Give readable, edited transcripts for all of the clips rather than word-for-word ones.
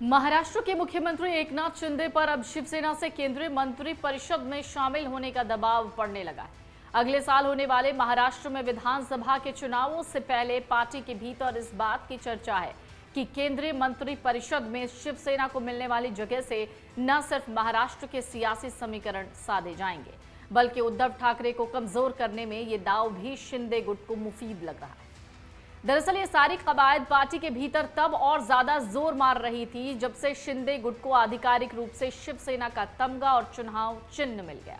महाराष्ट्र के मुख्यमंत्री एकनाथ शिंदे पर अब शिवसेना से केंद्रीय मंत्री परिषद में शामिल होने का दबाव पड़ने लगा है। अगले साल होने वाले महाराष्ट्र में विधानसभा के चुनावों से पहले पार्टी के भीतर इस बात की चर्चा है कि केंद्रीय मंत्री परिषद में शिवसेना को मिलने वाली जगह से न सिर्फ महाराष्ट्र के सियासी समीकरण साधे जाएंगे, बल्कि उद्धव ठाकरे को कमजोर करने में ये दांव भी शिंदे गुट को मुफीद लग रहा है। दरअसल ये सारी कवायद पार्टी के भीतर तब और ज्यादा जोर मार रही थी जब से शिंदे गुट को आधिकारिक रूप से शिवसेना का तमगा और चुनाव चिन्ह मिल गया।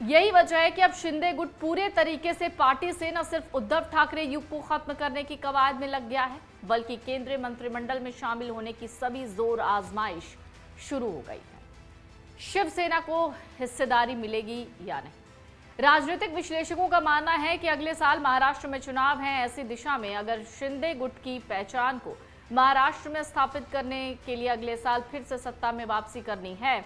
यही वजह है कि अब शिंदे गुट पूरे तरीके से पार्टी से न सिर्फ उद्धव ठाकरे युग को खत्म करने की कवायद में लग गया है, बल्कि केंद्रीय मंत्रिमंडल में शामिल होने की सभी जोर आजमाइश शुरू हो गई है। शिवसेना को हिस्सेदारी मिलेगी या नहीं? राजनीतिक विश्लेषकों का मानना है कि अगले साल महाराष्ट्र में चुनाव हैं। ऐसी दिशा में अगर शिंदे गुट की पहचान को महाराष्ट्र में स्थापित करने के लिए अगले साल फिर से सत्ता में वापसी करनी है,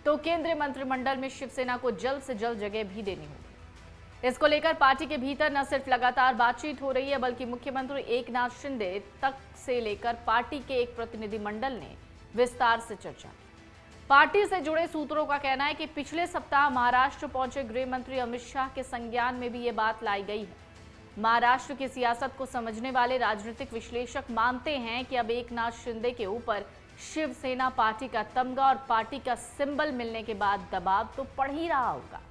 तो केंद्रीय मंत्रिमंडल में शिवसेना को जल्द से जल्द जगह भी देनी होगी। इसको लेकर पार्टी के भीतर न सिर्फ लगातार बातचीत हो रही है, बल्कि मुख्यमंत्री एकनाथ शिंदे तक से लेकर पार्टी के एक प्रतिनिधिमंडल ने विस्तार से चर्चा की। पार्टी से जुड़े सूत्रों का कहना है कि पिछले सप्ताह महाराष्ट्र पहुंचे गृह मंत्री अमित शाह के संज्ञान में भी ये बात लाई गई है। महाराष्ट्र की सियासत को समझने वाले राजनीतिक विश्लेषक मानते हैं कि अब एकनाथ शिंदे के ऊपर शिवसेना पार्टी का तमगा और पार्टी का सिंबल मिलने के बाद दबाव तो पड़ ही रहा होगा।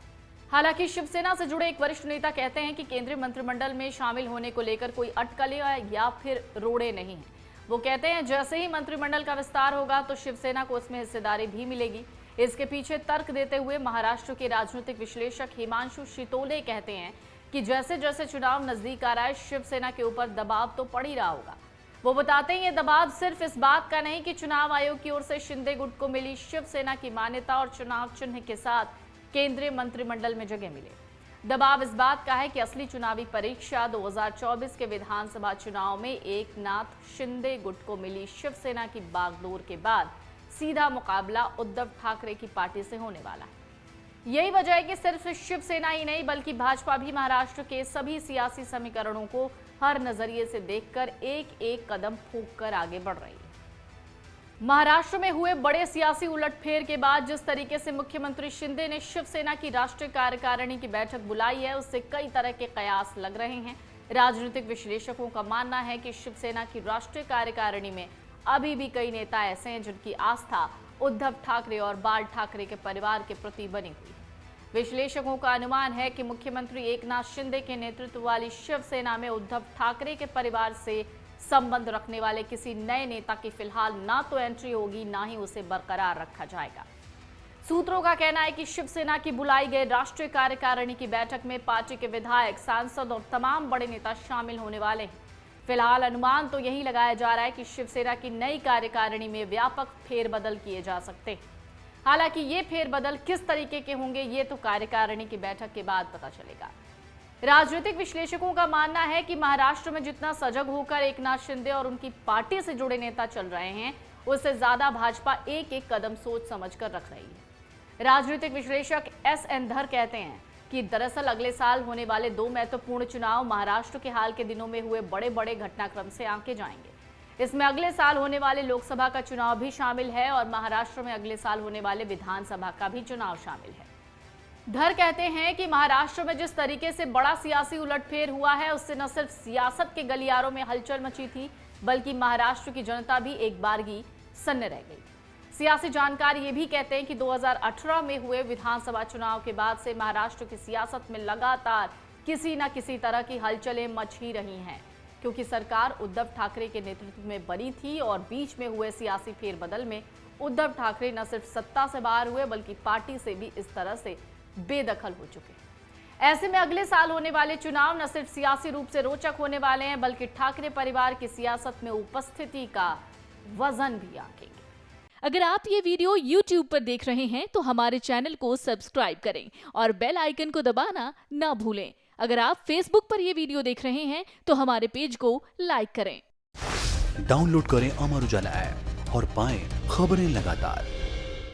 हालांकि शिवसेना से जुड़े एक वरिष्ठ नेता कहते हैं कि केंद्रीय मंत्रिमंडल में शामिल होने को लेकर कोई अटकलें या फिर रोड़े नहीं है। वो कहते हैं जैसे ही मंत्रिमंडल का विस्तार होगा तो शिवसेना को उसमें हिस्सेदारी भी मिलेगी। इसके पीछे तर्क देते हुए महाराष्ट्र के राजनीतिक विश्लेषक हिमांशु शितोले कहते हैं कि जैसे जैसे चुनाव नजदीक आ रहा है, शिवसेना के ऊपर दबाव तो पड़ ही रहा होगा। वो बताते हैं ये दबाव सिर्फ इस बात का नहीं कि चुनाव आयोग की ओर से शिंदे गुट को मिली शिवसेना की मान्यता और चुनाव चिन्ह के साथ केंद्रीय मंत्रिमंडल में जगह मिले। दबाव इस बात का है कि असली चुनावी परीक्षा 2024 के विधानसभा चुनाव में एकनाथ शिंदे गुट को मिली शिवसेना की बागडोर के बाद सीधा मुकाबला उद्धव ठाकरे की पार्टी से होने वाला है। यही वजह है कि सिर्फ शिवसेना ही नहीं, बल्कि भाजपा भी महाराष्ट्र के सभी सियासी समीकरणों को हर नजरिए से देखकर एक एक कदम फूंक कर आगे बढ़ रही है। महाराष्ट्र में हुए बड़े सियासी उलटफेर के बाद जिस तरीके से मुख्यमंत्री शिंदे ने शिवसेना की राष्ट्रीय कार्यकारिणी की बैठक बुलाई है, उससे कई तरह के कयास लग रहे हैं। राजनीतिक विश्लेषकों का मानना है कि शिवसेना की राष्ट्रीय कार्यकारिणी में अभी भी कई नेता ऐसे हैं जिनकी आस्था उद्धव ठाकरे और बाल ठाकरे के परिवार के प्रति बनी हुई है। विश्लेषकों का अनुमान है कि मुख्यमंत्री एकनाथ शिंदे के नेतृत्व वाली शिवसेना में उद्धव ठाकरे के परिवार से संबंध रखने वाले किसी नए नेता की फिलहाल ना तो एंट्री होगी, ना ही उसे बरकरार रखा जाएगा। सूत्रों का कहना है कि शिवसेना की बुलाई गई राष्ट्रीय कार्यकारिणी की बैठक में पार्टी के विधायक, सांसद और तमाम बड़े नेता शामिल होने वाले हैं। फिलहाल अनुमान तो यही लगाया जा रहा है कि शिवसेना की नई कार्यकारिणी में व्यापक फेरबदल किए जा सकते हैं। हालांकि ये फेरबदल किस तरीके के होंगे, ये तो कार्यकारिणी की बैठक के बाद पता चलेगा। राजनीतिक विश्लेषकों का मानना है कि महाराष्ट्र में जितना सजग होकर एकनाथ शिंदे और उनकी पार्टी से जुड़े नेता चल रहे हैं, उससे ज्यादा भाजपा एक एक कदम सोच समझकर रख रही है। राजनीतिक विश्लेषक एस.एन. धर कहते हैं कि दरअसल अगले साल होने वाले 2 महत्वपूर्ण चुनाव महाराष्ट्र के हाल के दिनों में हुए बड़े बड़े घटनाक्रम से आंके जाएंगे। इसमें अगले साल होने वाले लोकसभा का चुनाव भी शामिल है और महाराष्ट्र में अगले साल होने वाले विधानसभा का भी चुनाव शामिल है। धर कहते हैं कि महाराष्ट्र में जिस तरीके से बड़ा सियासी उलटफेर हुआ है, उससे न सिर्फ सियासत के गलियारों में हलचल मची थी, बल्कि महाराष्ट्र की जनता भी एक बारगी सन्न रह गई। सियासी जानकार ये भी कहते हैं कि 2018 में हुए विधानसभा चुनाव के बाद से महाराष्ट्र की सियासत में लगातार किसी न किसी तरह की हलचलें मच ही रही हैं, क्योंकि सरकार उद्धव ठाकरे के नेतृत्व में बनी थी और बीच में हुए सियासी फेरबदल में उद्धव ठाकरे न सिर्फ सत्ता से बाहर हुए, बल्कि पार्टी से भी इस तरह से बेदखल हो चुके हैं। ऐसे में अगले साल होने वाले चुनाव न सिर्फ सियासी रूप से रोचक होने वाले हैं, बल्कि ठाकरे परिवार की सियासत में उपस्थिति का वजन भी आंकेंगे। अगर आप ये वीडियो YouTube पर देख रहे हैं तो हमारे चैनल को सब्सक्राइब करें और बेल आइकन को दबाना ना भूलें। अगर आप Facebook पर ये वीडियो देख रहे हैं तो हमारे पेज को लाइक करें। डाउनलोड करें अमर उजाला ऐप और पाएं खबरें लगातार।